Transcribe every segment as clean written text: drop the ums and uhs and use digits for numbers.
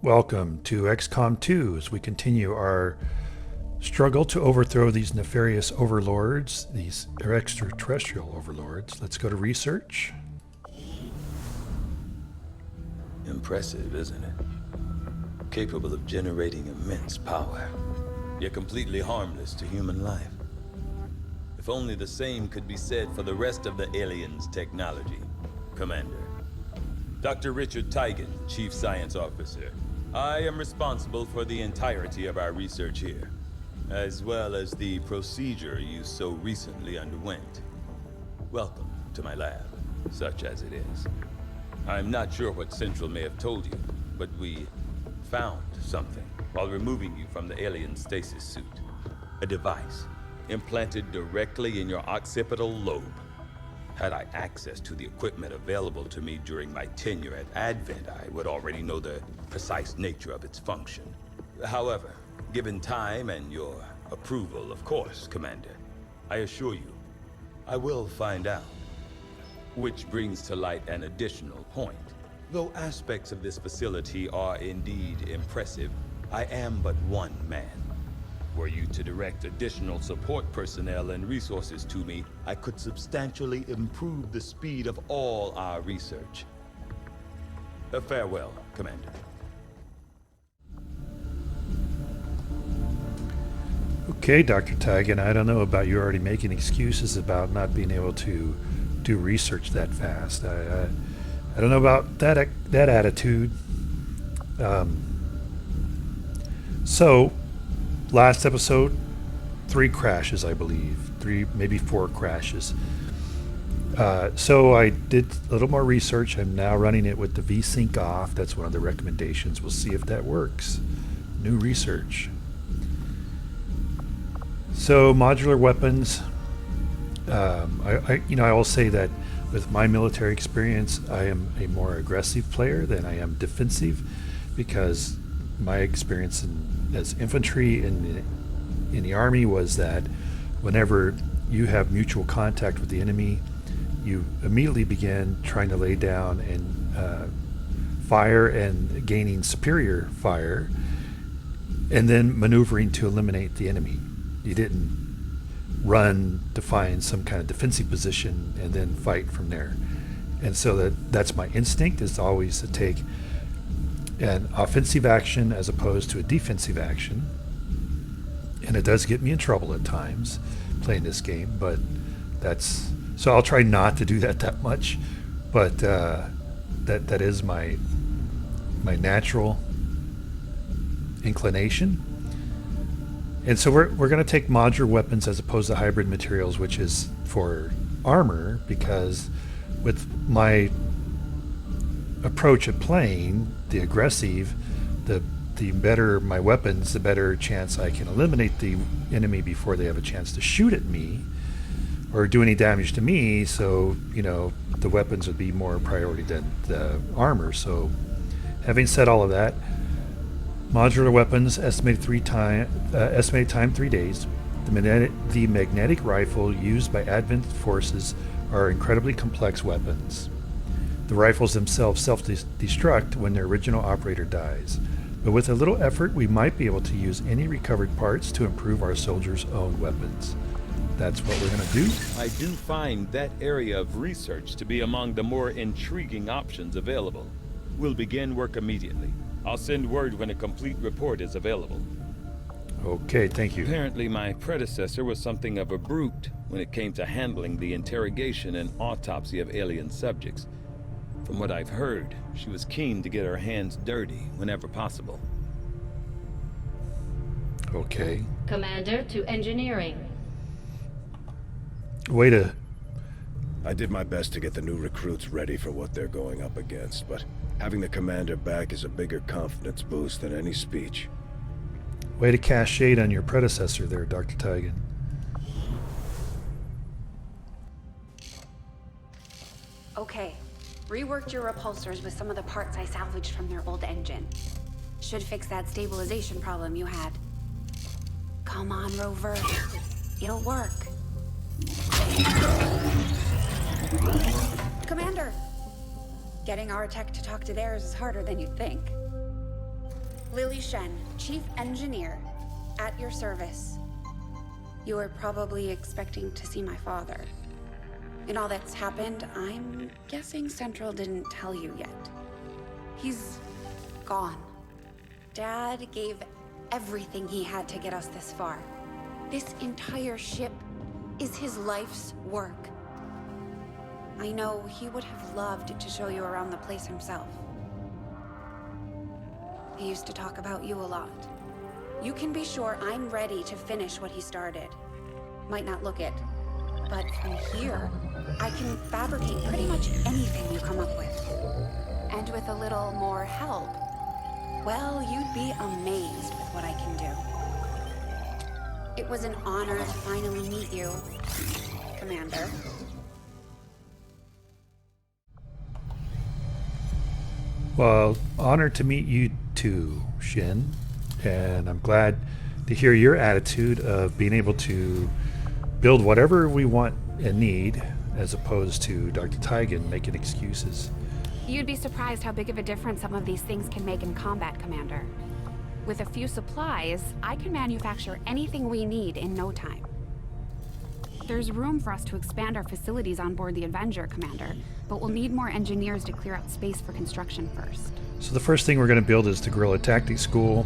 Welcome to XCom2 as we continue our struggle to overthrow these nefarious overlords, these extraterrestrial overlords. Let's go to research. Impressive, isn't it? Capable of generating immense power, yet completely harmless to human life. If only the same could be said for the rest of the aliens' technology. Commander. Dr. Richard Teigen, Chief Science Officer. I am responsible for the entirety of our research here, as well as the procedure you so recently underwent. Welcome to my lab, such as it is. I'm not sure what Central may have told you, but we found something while removing you from the alien stasis suit. A device implanted directly in your occipital lobe. Had I access to the equipment available to me during my tenure at Advent, I would already know the precise nature of its function. However, given time and your approval, of course, Commander, I assure you, I will find out. Which brings to light an additional point. Though aspects of this facility are indeed impressive, I am but one man. Were you to direct additional support personnel and resources to me, I could substantially improve the speed of all our research. Farewell, Commander. Okay, Dr. Teigen, I don't know about you already making excuses about not being able to do research that fast. I don't know about that attitude. So, last episode, 3 crashes, I believe. 3, maybe 4 crashes. So I did a little more research. I'm now running it with the V-Sync off. That's one of the recommendations. We'll see if that works. New research. So modular weapons. I will say that with my military experience, I am a more aggressive player than I am defensive, because my experience as infantry in the Army was that whenever you have mutual contact with the enemy, you immediately begin trying to lay down and fire and gaining superior fire, and then maneuvering to eliminate the enemy. You didn't run to find some kind of defensive position and then fight from there. And so that's my instinct, is always to take an offensive action as opposed to a defensive action. And it does get me in trouble at times playing this game, but so I'll try not to do that much, but that is my natural inclination. And so we're going to take modular weapons as opposed to hybrid materials, which is for armor, because with my approach of playing the aggressive, the better my weapons, the better chance I can eliminate the enemy before they have a chance to shoot at me or do any damage to me. So, the weapons would be more priority than the armor. So having said all of that, modular weapons, estimated time 3 days. The magnetic rifle used by Advent forces are incredibly complex weapons. The rifles themselves self-destruct when their original operator dies. But with a little effort, we might be able to use any recovered parts to improve our soldiers' own weapons. That's what we're going to do. I do find that area of research to be among the more intriguing options available. We'll begin work immediately. I'll send word when a complete report is available. Okay, thank you. Apparently my predecessor was something of a brute when it came to handling the interrogation and autopsy of alien subjects. From what I've heard, she was keen to get her hands dirty whenever possible. Okay. Commander to engineering. I did my best to get the new recruits ready for what they're going up against, but having the commander back is a bigger confidence boost than any speech. Way to cast shade on your predecessor there, Dr. Teigen. Okay. Reworked your repulsors with some of the parts I salvaged from their old engine. Should fix that stabilization problem you had. Come on, Rover. It'll work. Commander! Getting our tech to talk to theirs is harder than you'd think. Lily Shen, Chief Engineer, at your service. You were probably expecting to see my father. In all that's happened, I'm guessing Central didn't tell you yet. He's gone. Dad gave everything he had to get us this far. This entire ship is his life's work. I know he would have loved to show you around the place himself. He used to talk about you a lot. You can be sure I'm ready to finish what he started. Might not look it, but from here, I can fabricate pretty much anything you come up with. And with a little more help, well, you'd be amazed with what I can do. It was an honor to finally meet you, Commander. Well, honored to meet you too, Shin. And I'm glad to hear your attitude of being able to build whatever we want and need, as opposed to Dr. Tygan making excuses. You'd be surprised how big of a difference some of these things can make in combat, Commander. With a few supplies, I can manufacture anything we need in no time. There's room for us to expand our facilities on board the Avenger, Commander, but we'll need more engineers to clear out space for construction first. So the first thing we're going to build is the Guerrilla Tactics School.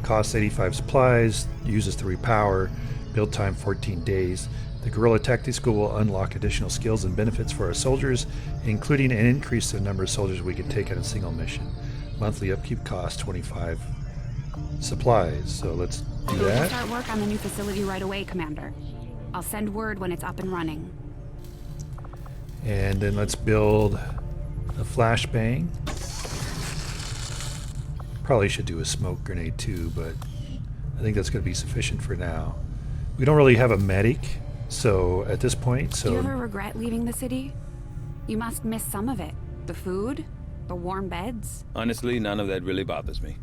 Costs 85 supplies, uses 3 power, build time 14 days. The Guerrilla Tactics School will unlock additional skills and benefits for our soldiers, including an increase in the number of soldiers we can take on a single mission. Monthly upkeep cost 25 supplies. So let's do We'll that. start work on the new facility right away, Commander. I'll send word when it's up and running. And then let's build a flashbang. Probably should do a smoke grenade too, but I think that's going to be sufficient for now. We don't really have a medic, so at this point, Do you ever regret leaving the city? You must miss some of it. The food, the warm beds. Honestly, none of that really bothers me.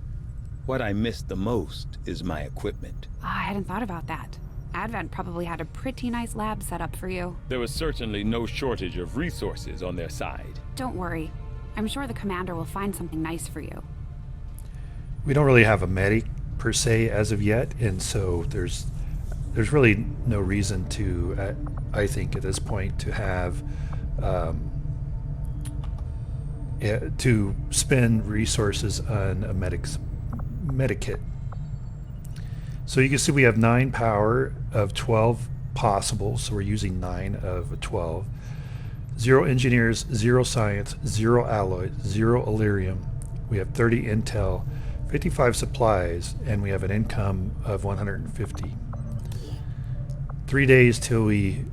What I miss the most is my equipment. I hadn't thought about that. Advent probably had a pretty nice lab set up for you. There was certainly no shortage of resources on their side. Don't worry. I'm sure the commander will find something nice for you. we don't really have a medic per se as of yet, and so there's really no reason to, I think at this point, to have to spend resources on a medikit. So you can see we have 9 power of 12 possible, so we're using 9 of 12. 0 engineers, 0 science, 0 alloy, 0 Illyrium. We have 30 intel, 55 supplies, and we have an income of 150. 3 days till we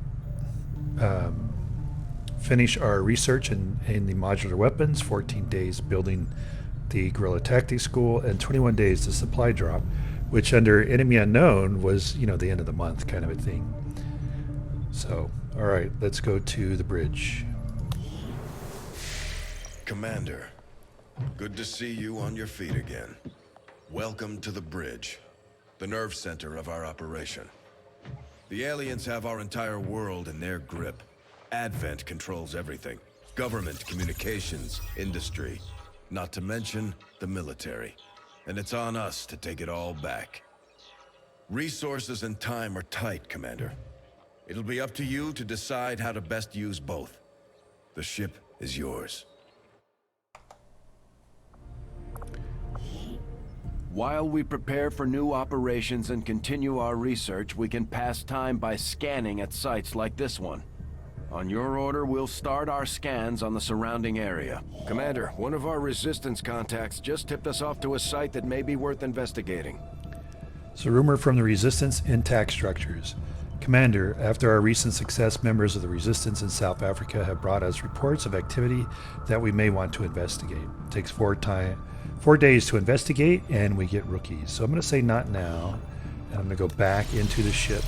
finish our research in the modular weapons, 14 days building the Guerrilla Tactics School, and 21 days to supply drop, which under Enemy Unknown was, the end of the month kind of a thing. So, all right, let's go to the bridge. Commander, good to see you on your feet again. Welcome to the bridge, the nerve center of our operation. The aliens have our entire world in their grip. Advent controls everything. Government, communications, industry, not to mention the military. And it's on us to take it all back. Resources and time are tight, Commander. It'll be up to you to decide how to best use both. The ship is yours. While we prepare for new operations and continue our research, we can pass time by scanning at sites like this one. On your order, we'll start our scans on the surrounding area. Commander, one of our resistance contacts just tipped us off to a site that may be worth investigating. So, rumor from the Resistance: intact structures. Commander, after our recent success, members of the Resistance in South Africa have brought us reports of activity that we may want to investigate. It takes 4 days to investigate, and we get rookies. So I'm going to say not now, and I'm going to go back into the ship.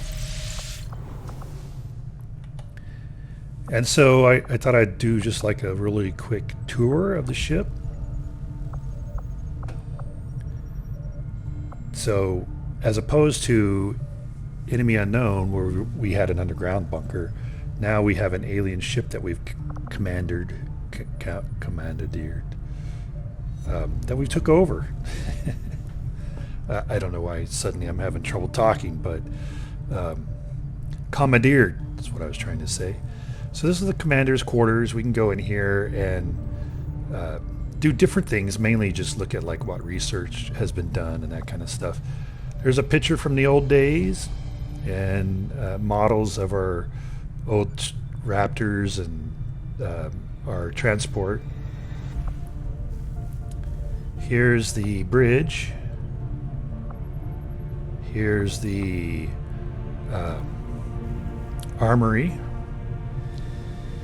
And so I thought I'd do just like a really quick tour of the ship. So, as opposed to Enemy Unknown, where we had an underground bunker, now we have an alien ship that we've commandeered, that we took over. I don't know why suddenly I'm having trouble talking, but commandeered is what I was trying to say. So this is the commander's quarters. We can go in here and do different things, mainly just look at like what research has been done and that kind of stuff. There's a picture from the old days and models of our old Raptors and our transport. Here's the bridge. Here's the armory.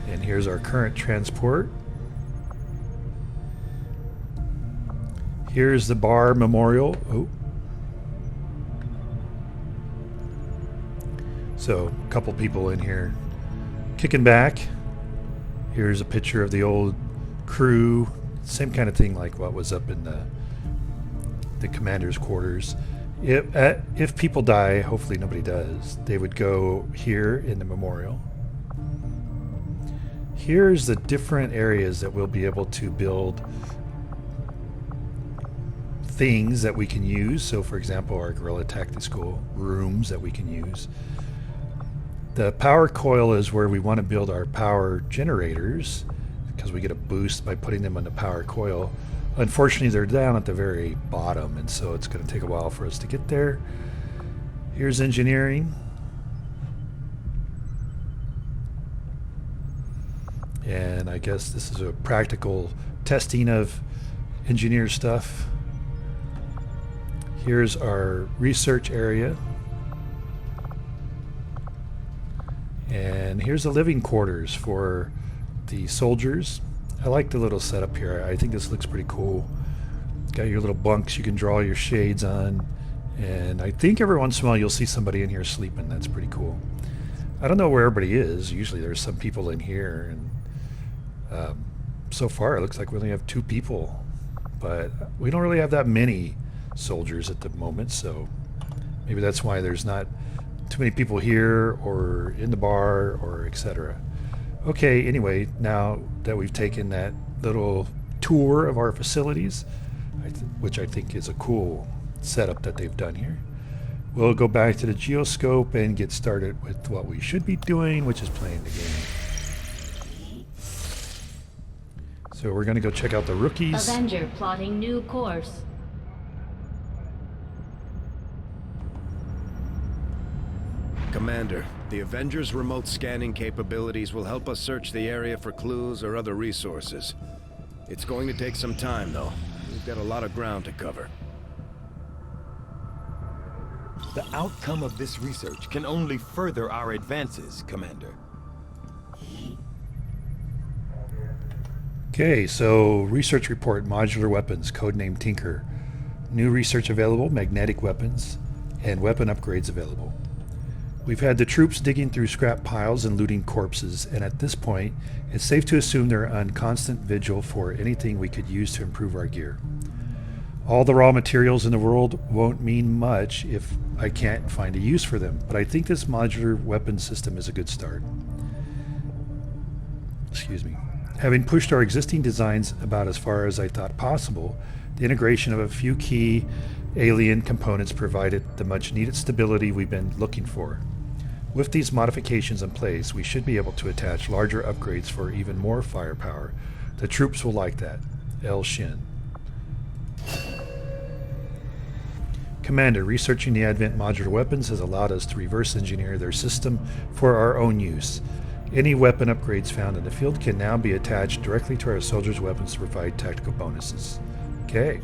And here's our current transport. Here's the bar memorial. Oh. So, a couple people in here kicking back. Here's a picture of the old crew. Same kind of thing like what was up in the commander's quarters. If people die, hopefully nobody does, they would go here in the memorial. Here's the different areas that we'll be able to build things that we can use. So for example, our guerrilla tactical rooms that we can use. The power coil is where we want to build our power generators because we get a boost by putting them on the power coil. Unfortunately, they're down at the very bottom, and so it's going to take a while for us to get there. Here's engineering. And I guess this is a practical testing of engineer stuff. Here's our research area. And here's the living quarters for the soldiers. I like the little setup here. I think this looks pretty cool. Got your little bunks you can draw your shades on. And I think every once in a while you'll see somebody in here sleeping. That's pretty cool. I don't know where everybody is. Usually there's some people in here. And so far it looks like we only have 2 people. But we don't really have that many soldiers at the moment. So maybe that's why there's not too many people here or in the bar or etc. Okay, anyway, now that we've taken that little tour of our facilities, which I think is a cool setup that they've done here, we'll go back to the geoscope and get started with what we should be doing, which is playing the game. So we're going to go check out the rookies. Avenger plotting new course. Commander, the Avengers' remote scanning capabilities will help us search the area for clues or other resources. It's going to take some time, though. We've got a lot of ground to cover. The outcome of this research can only further our advances, Commander. Okay, so research report, modular weapons, codename Tinker. New research available, magnetic weapons, and weapon upgrades available. We've had the troops digging through scrap piles and looting corpses, and at this point, it's safe to assume they're on constant vigil for anything we could use to improve our gear. All the raw materials in the world won't mean much if I can't find a use for them, but I think this modular weapon system is a good start. Excuse me. Having pushed our existing designs about as far as I thought possible, the integration of a few key alien components provided the much needed stability we've been looking for. With these modifications in place, we should be able to attach larger upgrades for even more firepower. The troops will like that. El Shin. Commander, researching the Advent modular weapons has allowed us to reverse engineer their system for our own use. Any weapon upgrades found in the field can now be attached directly to our soldiers' weapons to provide tactical bonuses. Okay.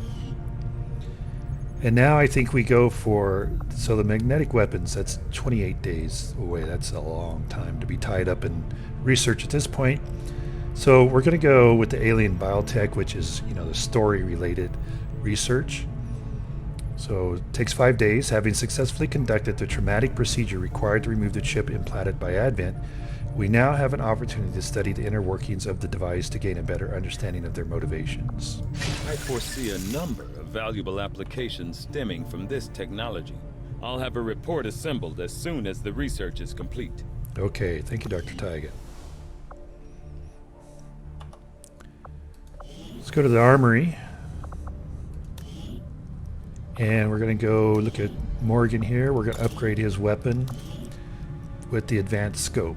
And now I think we go for, so the magnetic weapons, that's 28 days away. That's a long time to be tied up in research at this point. So we're going to go with the alien biotech, which is, the story-related research. So it takes 5 days. Having successfully conducted the traumatic procedure required to remove the chip implanted by Advent, we now have an opportunity to study the inner workings of the device to gain a better understanding of their motivations. I foresee a number of valuable applications stemming from this technology. I'll have a report assembled as soon as the research is complete. Okay, thank you, Dr. Taiga. Let's go to the armory. And we're going to go look at Morgan here. We're going to upgrade his weapon with the advanced scope.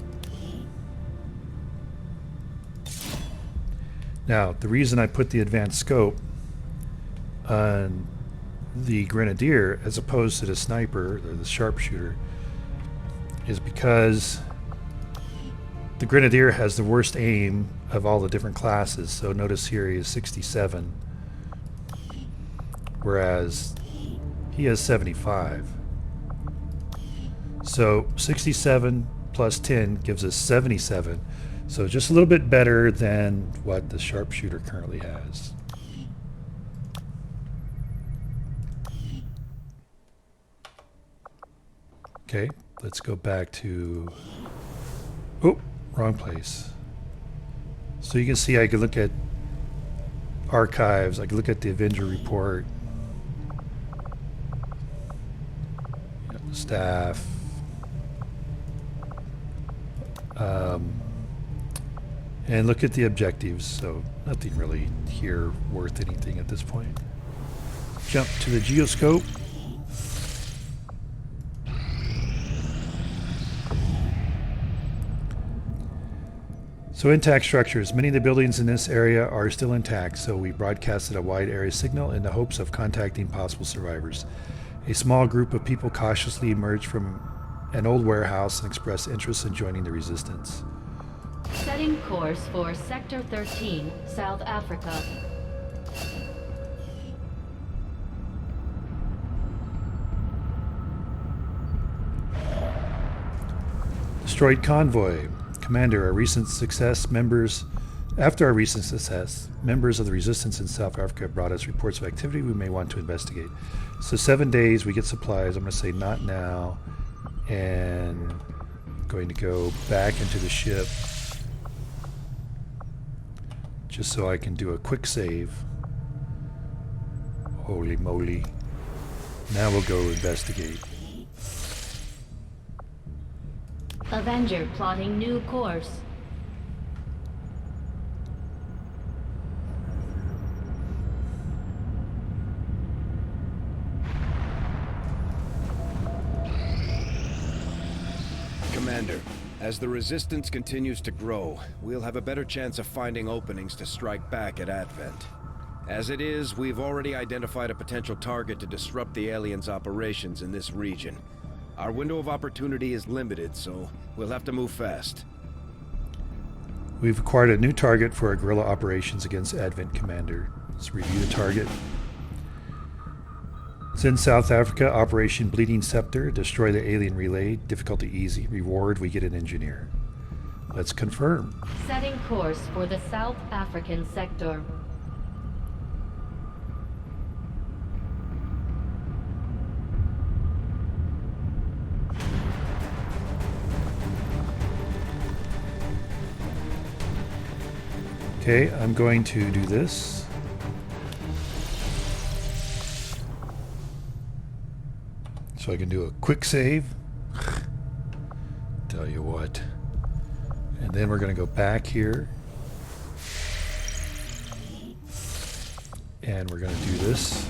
Now, the reason I put the advanced scope on the Grenadier as opposed to the sniper or the sharpshooter is because the Grenadier has the worst aim of all the different classes. So notice here he is 67, whereas he has 75. So 67 plus 10 gives us 77. So just a little bit better than what the sharpshooter currently has. Okay, let's go back to... Oh, wrong place. So you can see I can look at archives, I can look at the Avenger report, staff, and look at the objectives. So nothing really here worth anything at this point. Jump to the geoscope. So intact structures. Many of the buildings in this area are still intact, so we broadcasted a wide area signal in the hopes of contacting possible survivors. A small group of people cautiously emerged from an old warehouse and expressed interest in joining the resistance. Setting course for Sector 13, South Africa. Destroyed convoy. Commander, after our recent success, members of the resistance in South Africa brought us reports of activity we may want to investigate. So 7 days, we get supplies. I'm going to say not now. And I'm going to go back into the ship just so I can do a quick save. Holy moly. Now we'll go investigate. Avenger plotting new course. Commander, as the Resistance continues to grow, we'll have a better chance of finding openings to strike back at Advent. As it is, we've already identified a potential target to disrupt the aliens' operations in this region. Our window of opportunity is limited, so we'll have to move fast. We've acquired a new target for our guerrilla operations against Advent, Commander. Let's review the target. It's in South Africa, Operation Bleeding Scepter. Destroy the alien relay. Difficulty easy. Reward, we get an engineer. Let's confirm. Setting course for the South African sector. Okay, I'm going to do this. So I can do a quick save. Tell you what. And then we're going to go back here. And we're going to do this.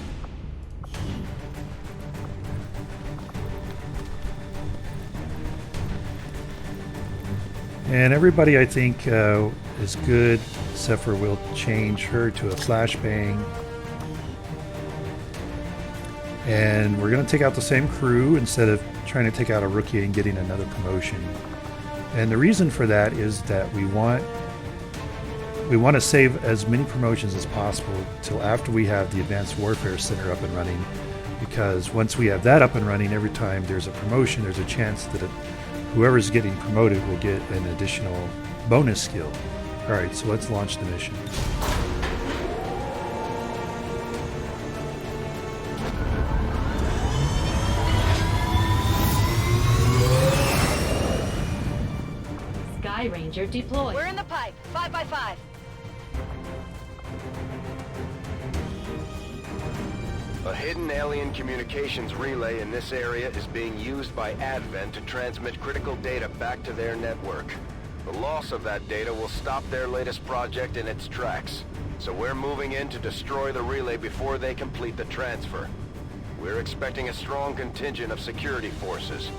And everybody, I think, is good. Scepter will change her to a flashbang. And we're going to take out the same crew instead of trying to take out a rookie and getting another promotion. And the reason for that is that we want to save as many promotions as possible till after we have the Advanced Warfare Center up and running. Because once we have that up and running, every time there's a promotion, there's a chance that whoever's getting promoted will get an additional bonus skill. Alright, so let's launch the mission. Sky Ranger deployed. We're in the pipe. 5 by 5. A hidden alien communications relay in this area is being used by Advent to transmit critical data back to their network. The loss of that data will stop their latest project in its tracks. So we're moving in to destroy the relay before they complete the transfer. We're expecting a strong contingent of security forces.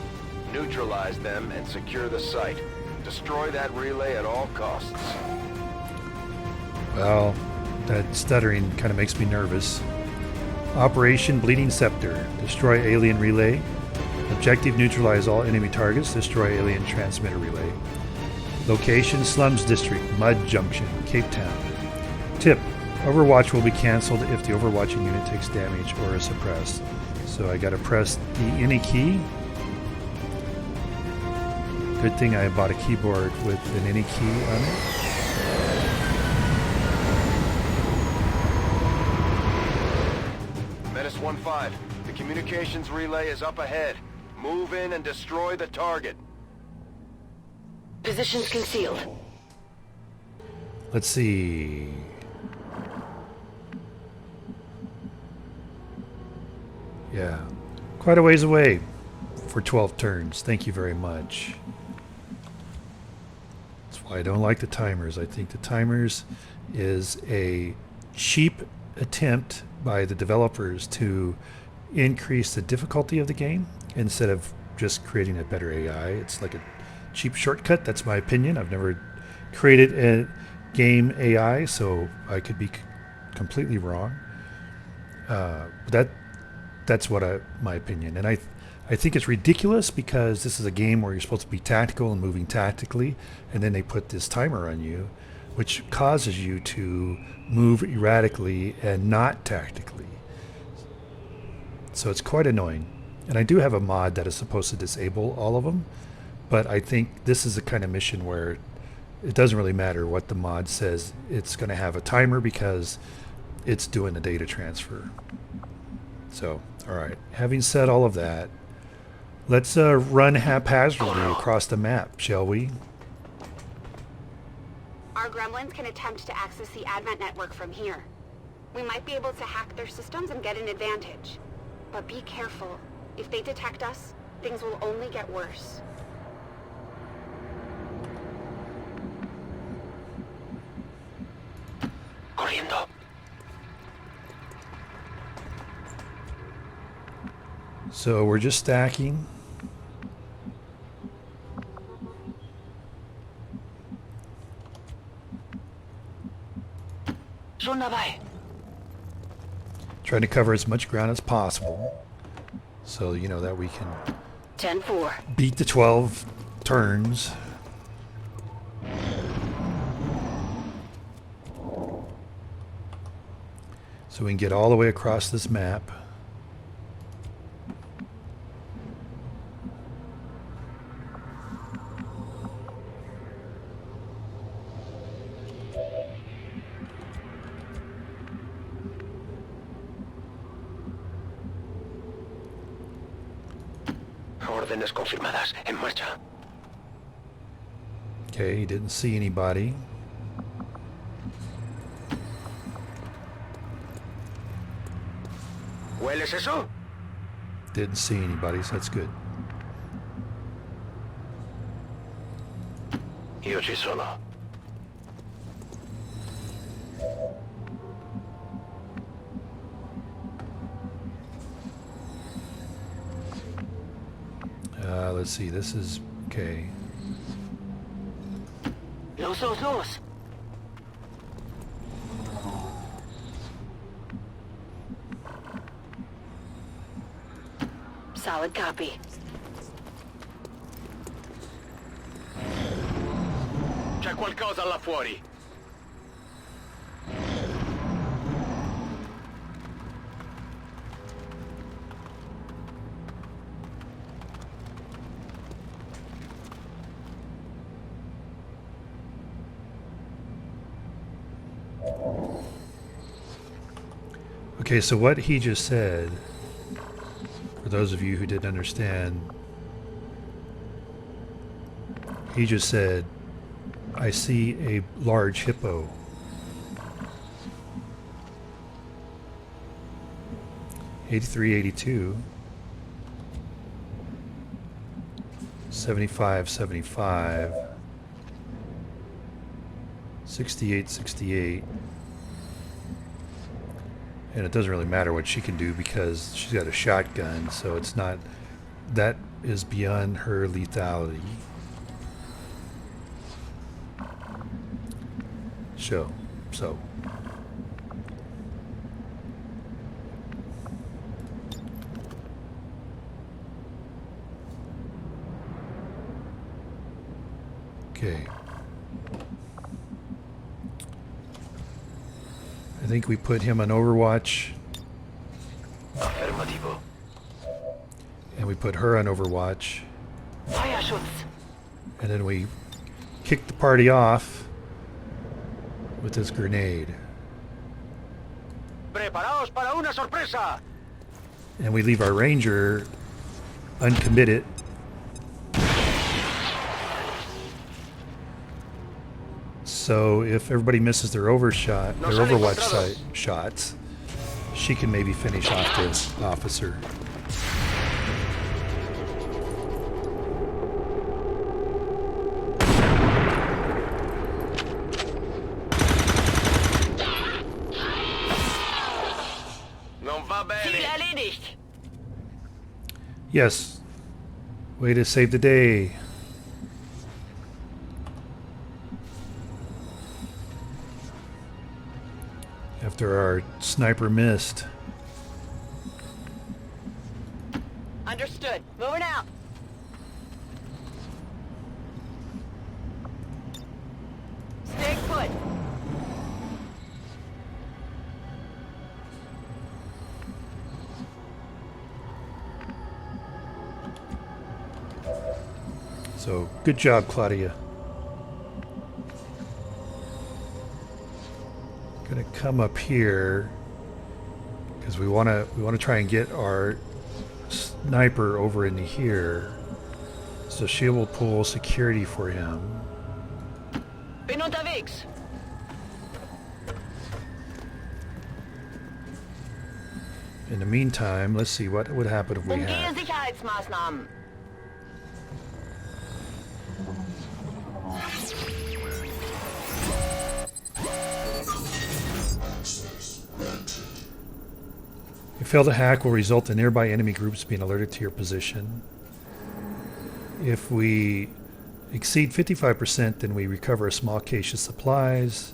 Neutralize them and secure the site. Destroy that relay at all costs. Well, that stuttering kind of makes me nervous. Operation Bleeding Scepter. Destroy alien relay. Objective: neutralize all enemy targets. Destroy alien transmitter relay. Location: Slums District, Mud Junction, Cape Town. Tip: Overwatch will be cancelled if the overwatching unit takes damage or is suppressed. So I gotta press the any key. Good thing I bought a keyboard with an any key on it. Menace 1-5, the communications relay is up ahead. Move in and destroy the target. Positions concealed. Let's see. Yeah, quite a ways away for 12 turns. Thank you very much. That's why I don't like the timers. I think the timers is a cheap attempt by the developers to increase the difficulty of the game instead of just creating a better AI. It's like a cheap shortcut. That's my opinion. I've never created a game AI, so I could be completely wrong. That's what my opinion. And I think it's ridiculous because this is a game where you're supposed to be tactical and moving tactically, and then they put this timer on you, which causes you to move erratically and not tactically. So it's quite annoying. And I do have a mod that is supposed to disable all of them, but I think this is the kind of mission where it doesn't really matter what the mod says. It's going to have a timer because it's doing the data transfer. So, all right. Having said all of that, let's run haphazardly across the map, shall we? Our gremlins can attempt to access the Advent network from here. We might be able to hack their systems and get an advantage. But be careful. If they detect us, things will only get worse. Corriendo. So we're just stacking. Trying to cover as much ground as possible, so you know that we can 10-4. beat the 12 turns. So we can get all the way across this map. Órdenes confirmadas. En marcha. Okay, he didn't see anybody. ¿Hueles eso? Didn't see anybody, so that's good. Io ci sono. Let's see, this is okay. Los. Solid copy. C'è qualcosa là fuori. Okay, so what he just said, for those of you who didn't understand, he just said, I see a large hippo. '83, '82, 75, 75, 68, 68. And it doesn't really matter what she can do because she's got a shotgun, so it's not... That is beyond her lethality. So... Okay. I think we put him on Overwatch. Affirmativo. And we put her on Overwatch. Feuerschutz. And then we kick the party off with this grenade. Preparaos para una sorpresa. And we leave our ranger uncommitted. So if everybody misses their Overwatch shots, she can maybe finish off this officer. Ziel erledigt. Yes. Way to save the day. After our sniper missed. Understood. Moving out. Stay put. So good job, Claudia. Gonna come up here because we want to try and get our sniper over into here, so she will pull security for him. Bin unterwegs. In the meantime, let's see what would happen if we Umgehe had. Sicherheitsmaßnahmen. A failed hack will result in nearby enemy groups being alerted to your position. If we exceed 55%, then we recover a small cache of supplies.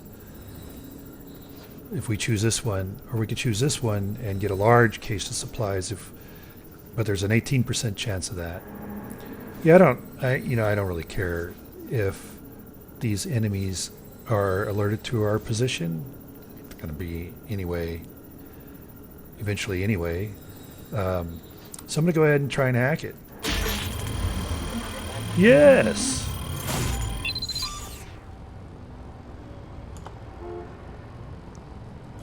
If we choose this one, or we could choose this one and get a large cache of supplies, but there's an 18% chance of that. Yeah, I don't really care if these enemies are alerted to our position. It's going to be eventually anyway. So I'm going to go ahead and try and hack it. Yes!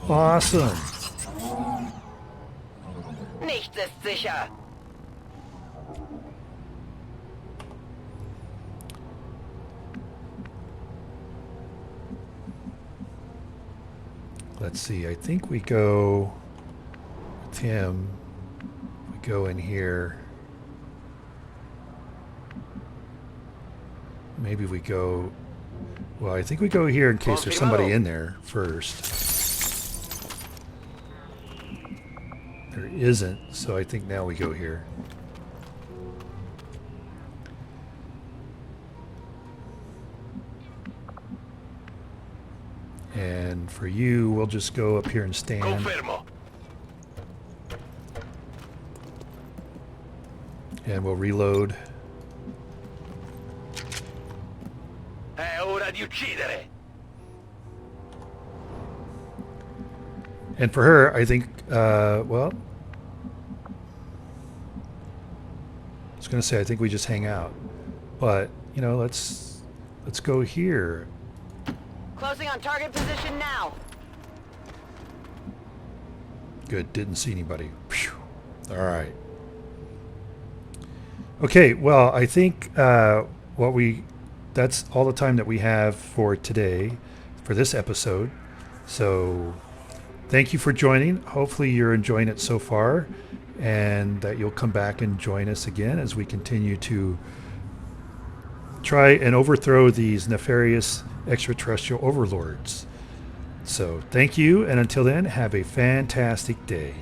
Awesome! Nichts ist sicher. Let's see, I think we go with him. We go in here. Maybe we go... Well, I think we go here in case there's somebody in there first. There isn't, so I think now we go here. And for you, we'll just go up here and stand. Confirmo. And we'll reload. È ora di uccidere. And for her, I think, well, I was going to say, I think we just hang out. But, you know, let's go here. Closing on target position now. Good, didn't see anybody. Phew. All right. Okay, well, I think that's all the time that we have for today, for this episode. So thank you for joining. Hopefully you're enjoying it so far, and that you'll come back and join us again as we continue to try and overthrow these nefarious extraterrestrial overlords. So thank you, and until then, have a fantastic day.